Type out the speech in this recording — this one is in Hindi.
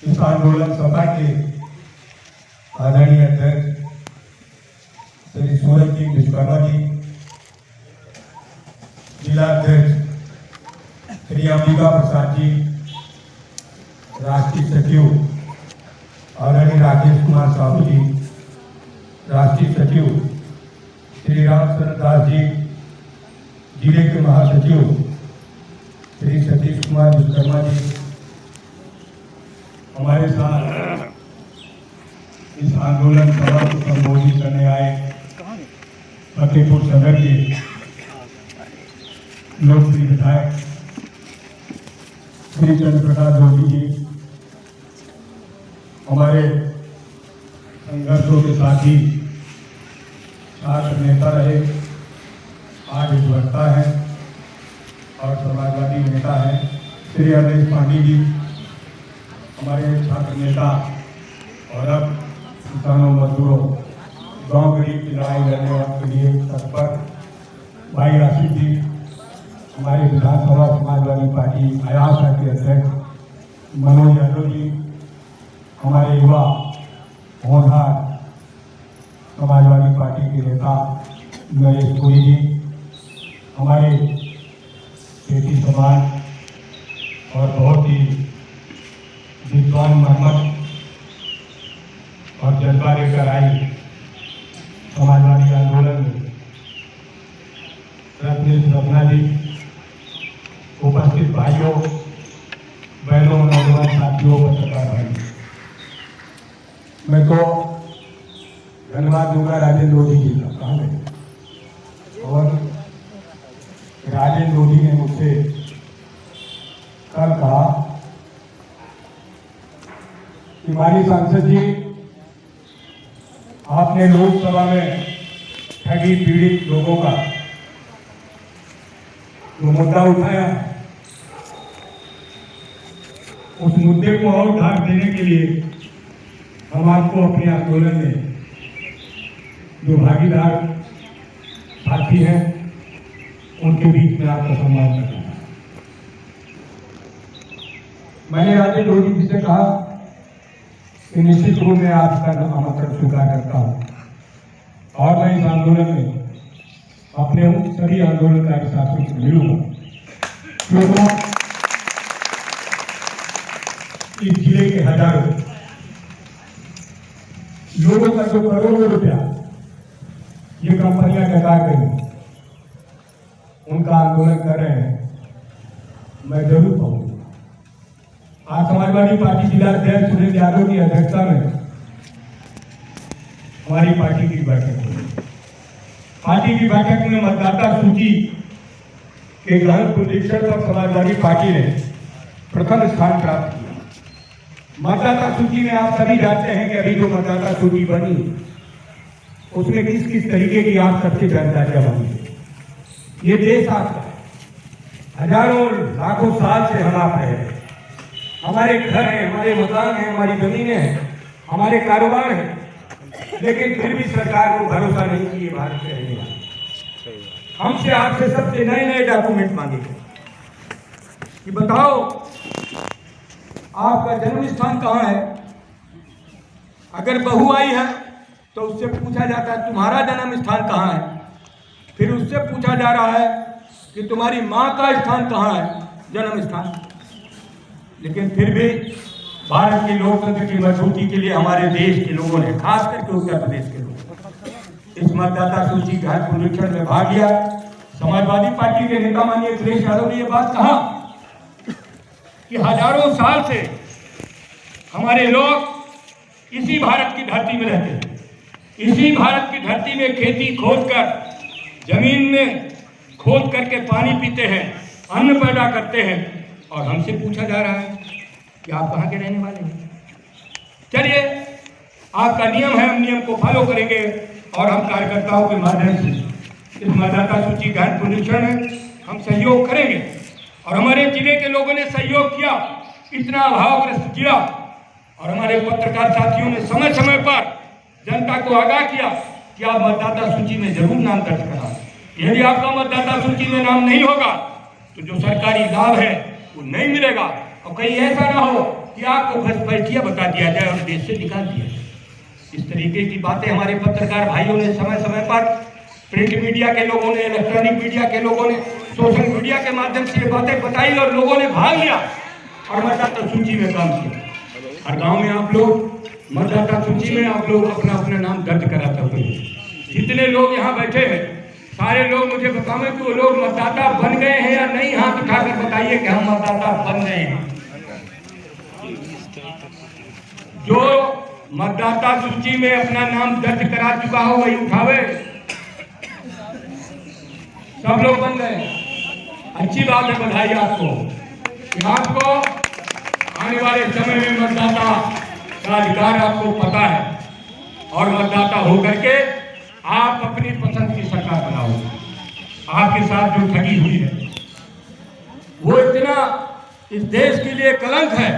इस आंदोलन सभा के आदरणीय अध्यक्ष श्री सूरज जी विश्वकर्मा जी, जिला अध्यक्ष श्री अंबिका प्रसाद जी, राष्ट्रीय सचिव आदरणीय राजेश कुमार साहू जी, राष्ट्रीय सचिव श्री रामचंद्र दास जी, जिले के महासचिव श्री सतीश कुमार विश्वकर्मा जी हमारे साथ इस आंदोलन सभा को संबोधित करने आए फतेहपुर सदर के लोकप्रिय विधायक श्री चंद्र प्रकाश जोशी जी, हमारे संघर्षों के साथी छात्र नेता रहे, आज वक्ता है और समाजवादी नेता है श्री अरविंद पांडे जी, हमारे छात्र नेता और अब किसानों मजदूरों गांव गरीब की लड़ाई लड़ने के लिए तत्पर भाई आशीष जी, हमारे विधानसभा समाजवादी पार्टी आयासा के अध्यक्ष मनोज यादव जी, हमारे युवा होनहार समाजवादी पार्टी के नेता नरेश पुरी जी, हमारे खेती समाज और बहुत ही विद्वान मोहम्मद और जज्बा लेकर आई समाजवादी आंदोलन में रत्ना जी, उपस्थित भाइयों बहनों नौजवान साथियों पत्रकार भाई, मैं तो धन्यवाद दूंगा राजेंद्र मोदी जी का। कहाँ गए? और राजेंद्र मोदी ने मुझसे कल कहा कि माननीय सांसद जी, आपने लोकसभा में ठगी पीड़ित लोगों का जो मुद्दा उठाया, उस मुद्दे को और ढाक देने के लिए हम आपको अपने आंदोलन में जो भागीदार साथी हैं उनके बीच में आपका सम्मान करना है। मैंने राजेंद्र मोदी जी से कहा कि निश्चित रूप में आपका आमंत्रण स्वीकार करता हूं और मैं इस आंदोलन में अपने उन सभी आंदोलनकारी साथियों से मिलूंगा क्योंकि इस जिले के हजारों लोगों का जो करोड़ों रुपया ये कंपनियां टका करेंगी, उनका आंदोलन कर रहे हैं, मैं जरूर पहुंचूंगा। आज समाजवादी पार्टी जिला अध्यक्ष सुरेंद्र यादव की अध्यक्षता में हमारी पार्टी की बैठक हुई। पार्टी की बैठक में मतदाता सूची के गहन पुनरीक्षण पर समाजवादी पार्टी ने प्रथम स्थान प्राप्त किया। मतदाता सूची में आप सभी जानते हैं कि अभी जो मतदाता सूची बनी उसमें किस किस तरीके की आप सबसे जानकारियां बनी। ये देश आपका है, हजारों लाखों साल से हम आप रहे हैं, हमारे घर हैं, हमारे मकान हैं, हमारी जमीनें हैं, हमारे कारोबार हैं, लेकिन फिर भी सरकार को भरोसा नहीं कि ये भारत में रहने वाले। हमसे आपसे सबसे नए नए डॉक्यूमेंट मांगे गए कि बताओ आपका जन्म स्थान कहाँ है। अगर बहू आई है तो उससे पूछा जाता है तुम्हारा जन्म स्थान कहाँ है, फिर उससे पूछा जा रहा है कि तुम्हारी माँ का स्थान कहाँ है, जन्म स्थान। लेकिन फिर भी भारत के लोकतंत्र की मजबूती के लिए हमारे देश के लोगों ने, खास करके उत्तर प्रदेश के लोग, इस मतदाता सूची गहन पुनरीक्षण में भाग लिया। समाजवादी पार्टी के नेता माननीय अखिलेश यादव ने यह बात कहा कि हजारों साल से हमारे लोग इसी भारत की धरती में रहते हैं, इसी भारत की धरती में खेती खोदकर, जमीन में खोद करके पानी पीते हैं, अन्न पैदा करते हैं, और हमसे पूछा जा रहा है कि आप कहाँ के रहने वाले हैं। चलिए, आपका नियम है, हम नियम को फॉलो करेंगे और हम कार्यकर्ताओं के माध्यम से इस मतदाता सूची गहन पुनरीक्षण में हम सहयोग करेंगे। और हमारे जिले के लोगों ने सहयोग किया, इतना अभावग्रस्त किया, और हमारे पत्रकार साथियों ने समय समय पर जनता को आगाह किया कि आप मतदाता सूची में जरूर नाम दर्ज कराएं। यदि आपका मतदाता सूची में नाम नहीं होगा तो जो सरकारी लाभ है वो नहीं मिलेगा। और कहीं ऐसा ना हो कि आपको घसपैठिया बता दिया जाए और देश से निकाल दिया जाए। इस तरीके की बातें हमारे पत्रकार भाइयों ने समय समय पर, प्रिंट मीडिया के लोगों ने, इलेक्ट्रॉनिक मीडिया के लोगों ने, सोशल मीडिया के माध्यम से ये बातें बताई और लोगों ने भाग लिया और मतदाता सूची में काम किया। हर गांव में आप लोग मतदाता सूची में आप लोग अपना अपना नाम दर्ज कराते हुए, जितने लोग यहाँ बैठे हैं सारे लोग मुझे बताएं कि वो लोग मतदाता बन गए हैं या नहीं। हाथ उठाकर बताइए कि हम मतदाता बन गए हैं। जो मतदाता सूची में अपना नाम दर्ज करा चुका हो वही उठावे। सब लोग बन गए, अच्छी बात है, बधाई आपको कि आपको आने वाले समय में मतदाता का अधिकार आपको पता है और मतदाता होकर के आप अपनी पसंद की सरकार बनाओगे। आपके साथ जो ठगी हुई है वो इतना इस देश के लिए कलंक है